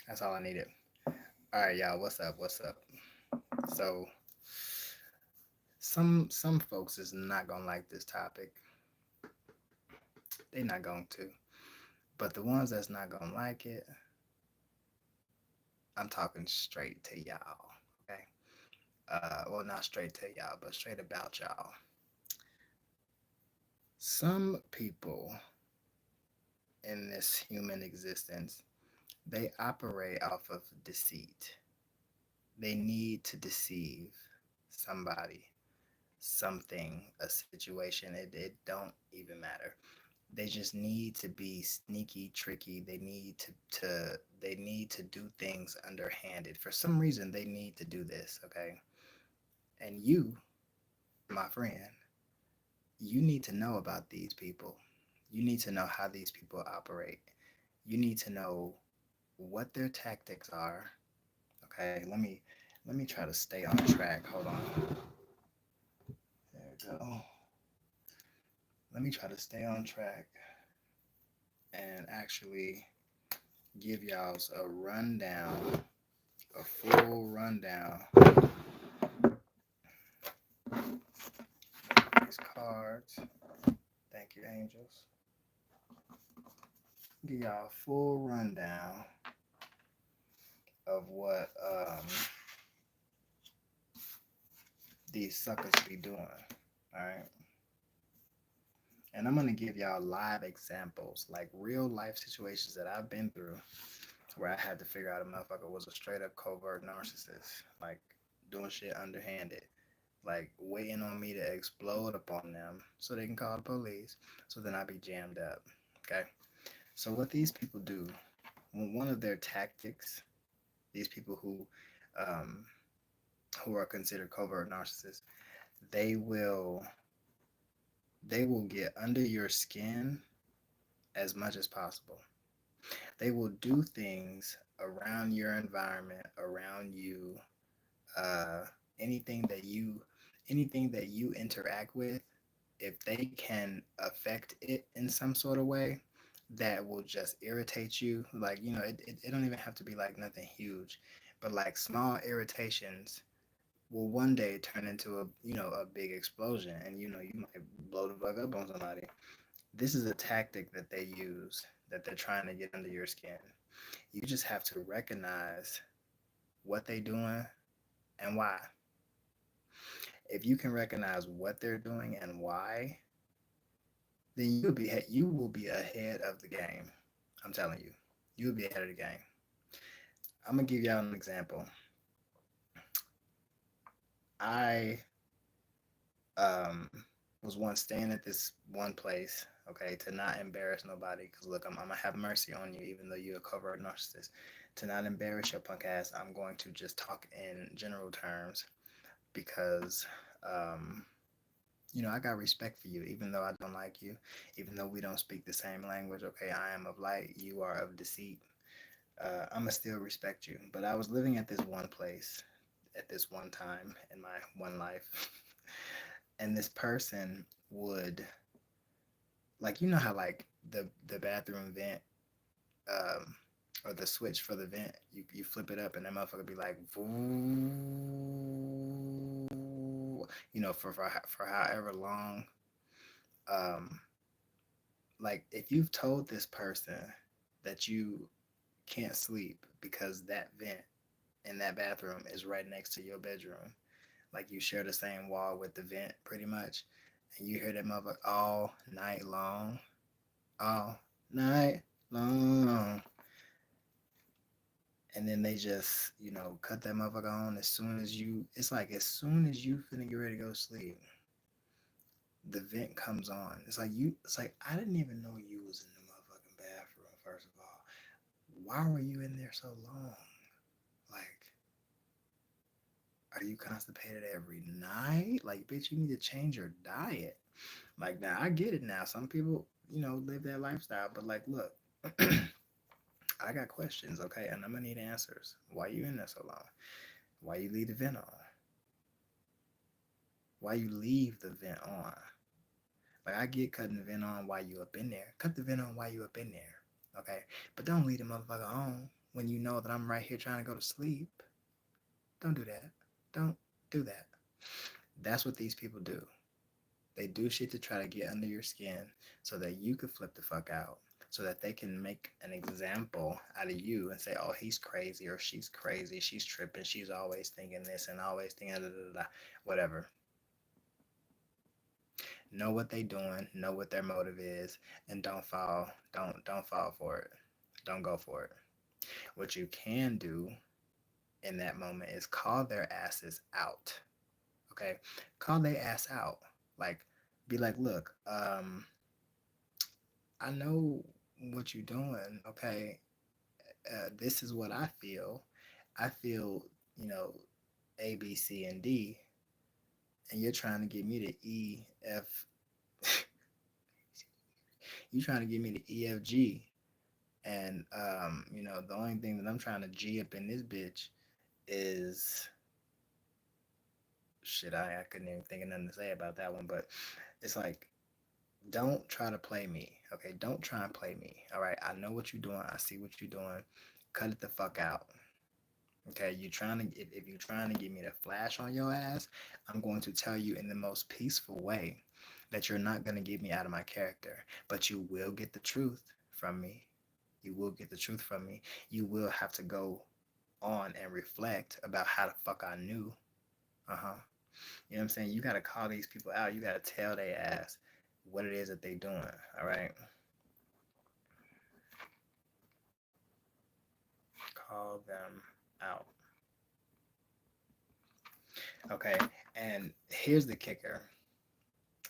That's all I needed. All right, y'all. What's up? What's up? So some folks is not gonna like this topic. They not going to. But the ones that's not gonna like it, I'm talking straight to y'all. Okay. Well, not straight to y'all, but straight about y'all. Some people in this human existence, they operate off of deceit. They need to deceive somebody, something, a situation. It don't even matter. They just need to be sneaky, tricky. They need to do things underhanded. For some reason, they need to do this. Okay, and you, my friend, you need to know about these people. You need to know how these people operate. You need to know what their tactics are. Okay, let me try to stay on track. Hold on. There we go. Let me try to stay on track and actually give y'all a rundown, a full rundown. These cards. Thank you, angels. Give y'all a full rundown of what these suckers be doing. All right. And I'm gonna give y'all live examples, like real life situations that I've been through where I had to figure out a motherfucker was a straight up covert narcissist, like doing shit underhanded, like waiting on me to explode upon them so they can call the police. So then I be jammed up. Okay. So what these people do, one of their tactics, these people um, who are considered covert narcissists, they will they will get under your skin as much as possible. They will do things around your environment, around you, uh, anything that you anything that you interact with. If they can affect it in some sort of way that will just irritate you, like it don't even have to be like nothing huge, but like small irritations will one day turn into a big explosion, and you might blow the fuck up on somebody. This is a tactic that they use, that they're trying to get under your skin. You just have to recognize what they're doing and why. If you can recognize what they're doing and why, then you will be ahead of the game. I'm telling you, you will be ahead of the game. I'm gonna give y'all an example. I was once staying at this one place, okay, to not embarrass nobody. Cause look, I'm gonna have mercy on you, even though you're a covert narcissist. To not embarrass your punk ass, I'm going to just talk in general terms because um, I got respect for you, even though I don't like you, even though we don't speak the same language. Okay, I am of light, you are of deceit. I'ma still respect you. But I was living at this one place at this one time in my one life, and this person would, like, how like the bathroom vent, um or the switch for the vent, you flip it up and that motherfucker be like, for however long. um like, if you've told this person that you can't sleep because that vent in that bathroom is right next to your bedroom, like you share the same wall with the vent pretty much, and you hear that motherfucker all night long, and then they just cut that motherfucker on as soon as you finna get ready to go to sleep, the vent comes on. It's like I didn't even know you was in the motherfucking bathroom. First of all, why were you in there so long? Like, are you constipated every night? Like, bitch, you need to change your diet. Like, now I get it now. Some people, live that lifestyle, but like, look, I got questions, okay, and I'm gonna need answers. Why you in there so long? Why you leave the vent on? Why you leave the vent on? Like, I get cutting the vent on while you up in there. Cut the vent on while you up in there, okay? But don't leave the motherfucker on when you know that I'm right here trying to go to sleep. Don't do that. Don't do that. That's what these people do. They do shit to try to get under your skin so that you could flip the fuck out, so that they can make an example out of you and say, oh, he's crazy or she's crazy, she's tripping, she's always thinking this and always thinking da, da, da, da. Whatever. Know what they doing, know what their motive is, and don't fall for it. Don't go for it. What you can do in that moment is call their asses out. Okay? Call their ass out. Like, be like, look, I know what you're doing, okay? This is what I feel. I feel, you know, A, B, C, and D, and you're trying to get me to E, F. You're trying to get me to E, F, G, and the only thing that I'm trying to G up in this bitch is shit. I couldn't even think of nothing to say about that one, but it's like, don't try to play me, okay? Don't try and play me, all right? I know what you're doing. I see what you're doing. Cut it the fuck out. Okay, you trying to if you're trying to get me to flash on your ass, I'm going to tell you in the most peaceful way that you're not going to get me out of my character, but you will get the truth from me. You will get the truth from me. You will have to go on and reflect about how the fuck I knew. Uh-huh. You know what I'm saying? You got to call these people out. You got to tell their ass what it is that they doing, all right? Call them out. Okay, and here's the kicker.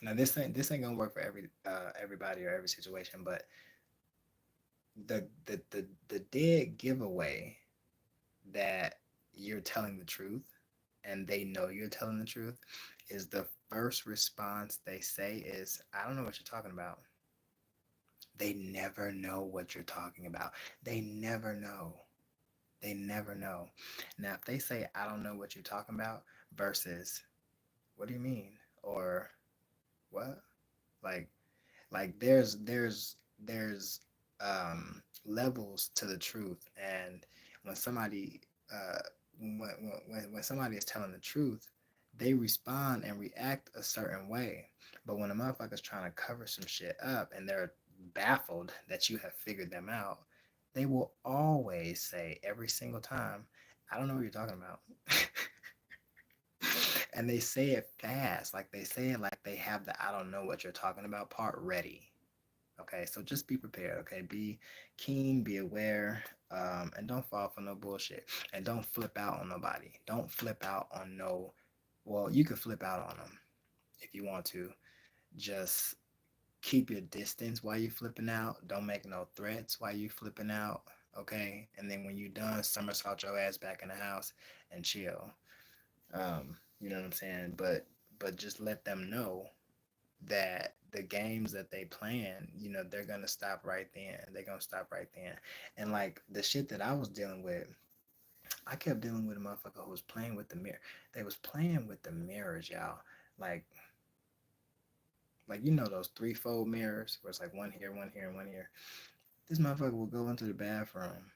Now this ain't gonna work for everybody or every situation, but the dead giveaway that you're telling the truth and they know you're telling the truth is the first response they say is, I don't know what you're talking about. They never know what you're talking about. They never know. They never know. Now, if they say, I don't know what you're talking about versus, what do you mean? Or what? Like, there's levels to the truth, and when somebody uh when somebody is telling the truth, they respond and react a certain way. But when a motherfucker's trying to cover some shit up and they're baffled that you have figured them out, they will always say every single time, I don't know what you're talking about. And they say it fast, like they say it like they have the I don't know what you're talking about part ready. Okay, so just be prepared. Okay, be keen, be aware, and don't fall for no bullshit. And don't flip out on nobody. Don't flip out on no. Well, you can flip out on them if you want to. Just keep your distance while you're flipping out. Don't make no threats while you're flipping out. Okay, and then when you're done, somersault your ass back in the house and chill. You know what I'm saying? But just let them know that the games that they plan, they're gonna stop right then. They're gonna stop right then. And like the shit that I was dealing with, I kept dealing with a motherfucker who was playing with the mirror. They was playing with the mirrors, y'all. Like those threefold mirrors where it's like one here, and one here. This motherfucker will go into the bathroom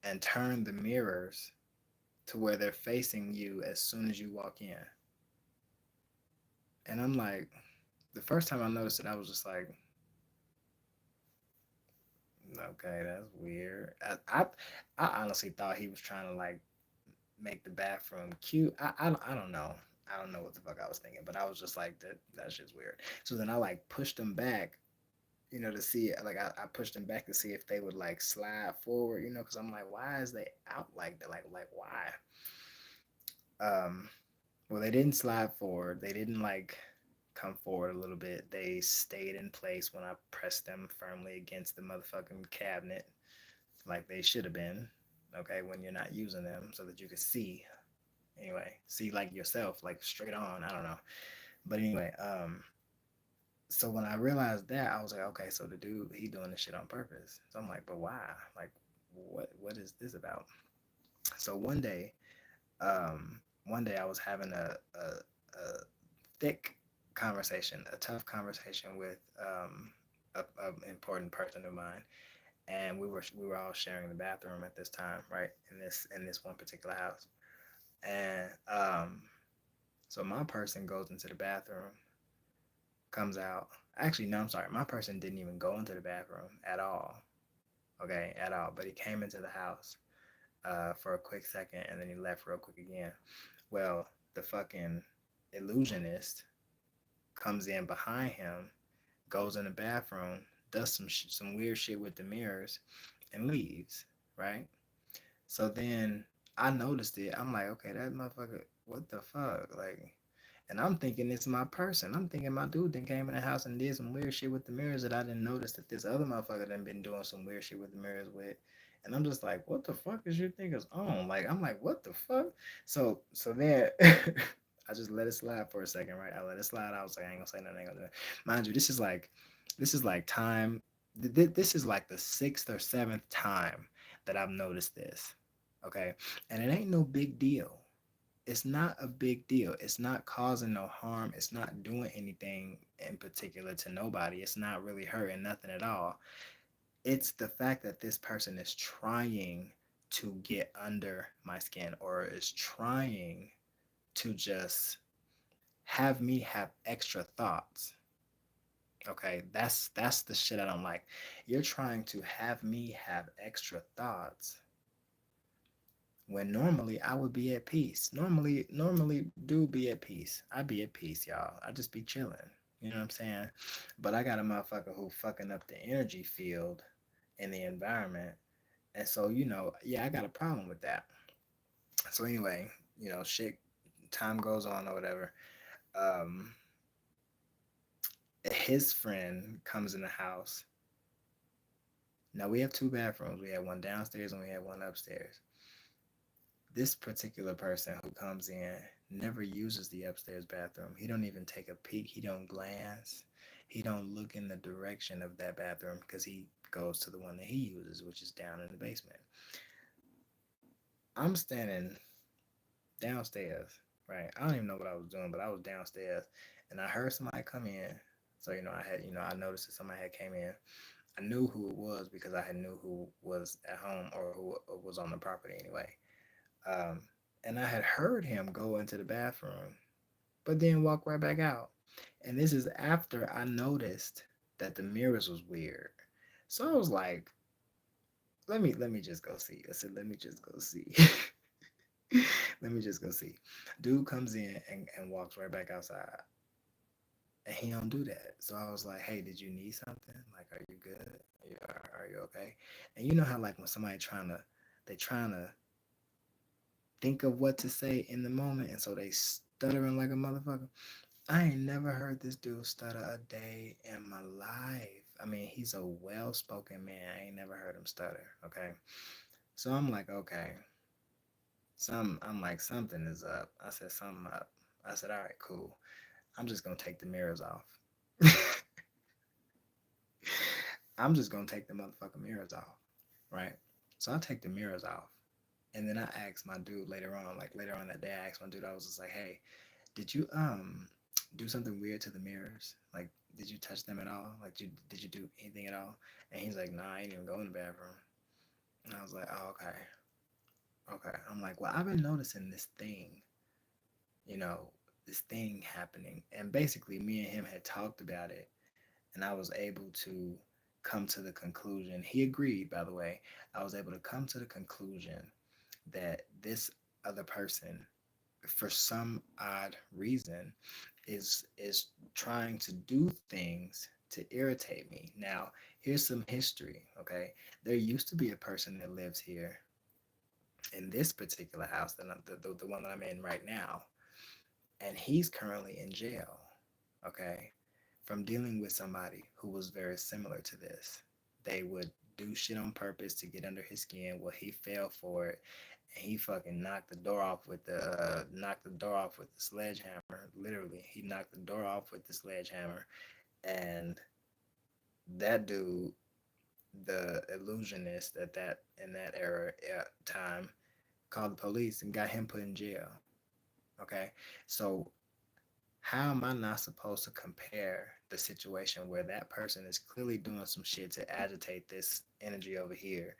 and turn the mirrors to where they're facing you as soon as you walk in. And I'm like, the first time I noticed it, I was just like, okay, that's weird. I honestly thought he was trying to like make the bathroom cute. I don't know. I don't know what the fuck I was thinking, but I was just like that shit's weird. So then I like pushed them back, to see like I pushed them back to see if they would like slide forward, because I'm like, why is they out like that? Like why? Well, they didn't slide forward. They didn't like come forward a little bit. They stayed in place when I pressed them firmly against the motherfucking cabinet, like they should have been. Okay, when you're not using them, so that you could see. Anyway, see like yourself, like straight on. I don't know, but anyway, so when I realized that, I was like, okay, so the dude he doing this shit on purpose. So I'm like, but why? Like, what is this about? So one day I was having a thick conversation, a tough conversation with an important person of mine, and we were all sharing the bathroom at this time, right? In this one particular house. And so my person goes into the bathroom, comes out. Actually, no, I'm sorry. My person didn't even go into the bathroom at all. Okay, at all. But he came into the house for a quick second, and then he left real quick again. Well, the fucking illusionist comes in behind him, goes in the bathroom, does some weird shit with the mirrors, and leaves. Right. So then I noticed it. I'm like, okay, that motherfucker, what the fuck? Like, and I'm thinking it's my person. I'm thinking my dude then came in the house and did some weird shit with the mirrors that I didn't notice that this other motherfucker done been doing some weird shit with the mirrors with. And I'm just like, what the fuck is your niggas on? Like, I'm like, what the fuck? So then I just let it slide for a second, right? I let it slide. I was like, I ain't gonna say nothing. I ain't gonna do it. Mind you, this is like time. This is like the sixth or seventh time that I've noticed this. Okay. And it ain't no big deal. It's not a big deal. It's not causing no harm. It's not doing anything in particular to nobody. It's not really hurting nothing at all. It's the fact that this person is trying to get under my skin or is trying to just have me have extra thoughts. Okay, that's the shit I don't like. You're trying to have me have extra thoughts when normally I would be at peace. Normally do be at peace. I be at peace, y'all. I just be chilling. You know what I'm saying? But I got a motherfucker who fucking up the energy field in the environment. And so, yeah, I got a problem with that. So anyway, shit, time goes on or whatever. Um, his friend comes in the house. Now we have two bathrooms. We have one downstairs and we have one upstairs. This particular person who comes in never uses the upstairs bathroom. He don't even take a peek. He don't glance. He don't look in the direction of that bathroom because he goes to the one that he uses, which is down in the basement. I'm standing downstairs, right? I don't even know what I was doing, but I was downstairs and I heard somebody come in. So, I noticed that somebody had came in. I knew who it was because I had knew who was at home or who was on the property anyway. Um, and I had heard him go into the bathroom, but then walk right back out. And this is after I noticed that the mirrors was weird. So I was like, let me just go see. I said, let me just go see. Let me just go see. Dude comes in and walks right back outside. And he don't do that. So I was like, hey, did you need something? Like, are you good? Are you okay? And you know how like when somebody they trying to think of what to say in the moment, and so they stuttering like a motherfucker. I ain't never heard this dude stutter a day in my life. I mean, he's a well-spoken man. I ain't never heard him stutter. Okay, so I'm like, okay, I'm like, something is up. I said something up. I said, all right, cool. I'm just gonna take the mirrors off. I'm just gonna take the motherfucking mirrors off, right? So I take the mirrors off, and then I asked my dude later on that day, I asked my dude, I was just like, hey, did you do something weird to the mirrors? Like, did you touch them at all? Like, did you do anything at all? And he's like, nah, I ain't even go in the bathroom. And I was like, oh, okay. I'm like, well, I've been noticing you know, this thing happening. And basically, me and him had talked about it, and I was able to come to the conclusion. He agreed, by the way. I was able to come to the conclusion that this other person, for some odd reason, is trying to do things to irritate me. Now, here's some history, okay? There used to be a person that lives here in this particular house, the one that I'm in right now, and he's currently in jail, okay, from dealing with somebody who was very similar to this. They would do shit on purpose to get under his skin. Well, he fell for it, and he fucking knocked the door off with the sledgehammer. Literally, he knocked the door off with the sledgehammer, and that dude, the illusionist at that in that era time, called the police and got him put in jail. Okay, so how am I not supposed to compare the situation where that person is clearly doing some shit to agitate this energy over here,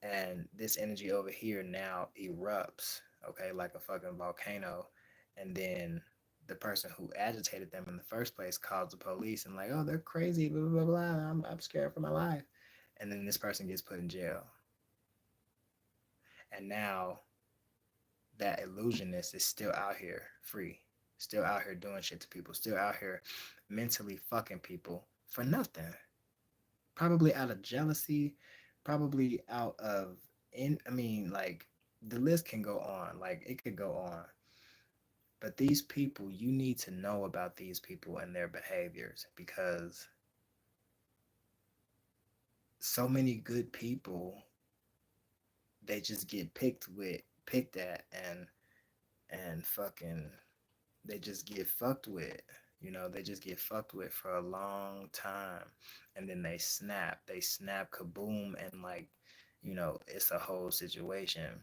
and this energy over here now erupts, okay, like a fucking volcano, and then the person who agitated them in the first place calls the police and like, oh, they're crazy, blah blah blah. I'm scared for my life, and then this person gets put in jail, and now that illusionist is still out here free, still out here doing shit to people, still out here mentally fucking people for nothing. Probably out of jealousy, probably out of I mean, like the list can go on. Like it could go on. But these people, you need to know about these people and their behaviors, because so many good people, they just get picked at, and fucking they just get fucked with. They just get fucked with for a long time, and then they snap kaboom, and like, it's a whole situation.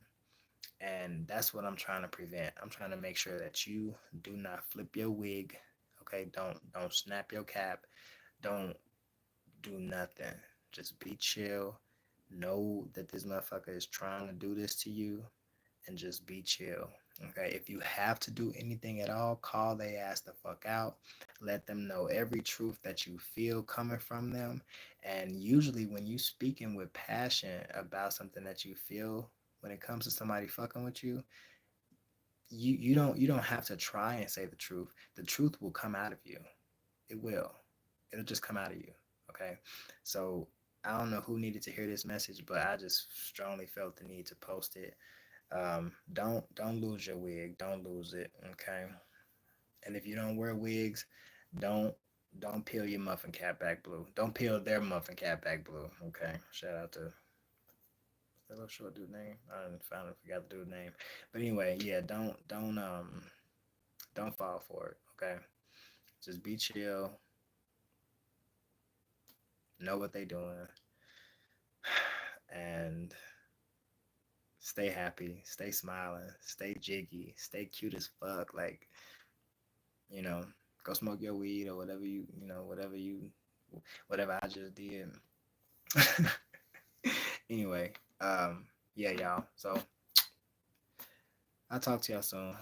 And that's what I'm trying to prevent. I'm trying to make sure that you do not flip your wig. Okay, don't snap your cap. Don't do nothing. Just be chill. Know that this motherfucker is trying to do this to you, and just be chill. Okay, if you have to do anything at all, call they ass the fuck out. Let them know every truth that you feel coming from them. And usually, when you speaking with passion about something that you feel, when it comes to somebody fucking with you, you don't have to try and say the truth. The truth will come out of you. It will. It'll just come out of you. Okay, so I don't know who needed to hear this message, but I just strongly felt the need to post it. Don't lose your wig. Don't lose it. Okay. And if you don't wear wigs, don't don't peel your muffin cap back blue. Don't peel their muffin cap back blue. Okay. Shout out to that little short dude name. I finally forgot the dude name. But anyway, yeah, don't fall for it. Okay. Just be chill. Know what they doing. And stay happy, stay smiling, stay jiggy, stay cute as fuck. Like, you know, go smoke your weed or whatever whatever I just did. Anyway, yeah, y'all. So I'll talk to y'all soon.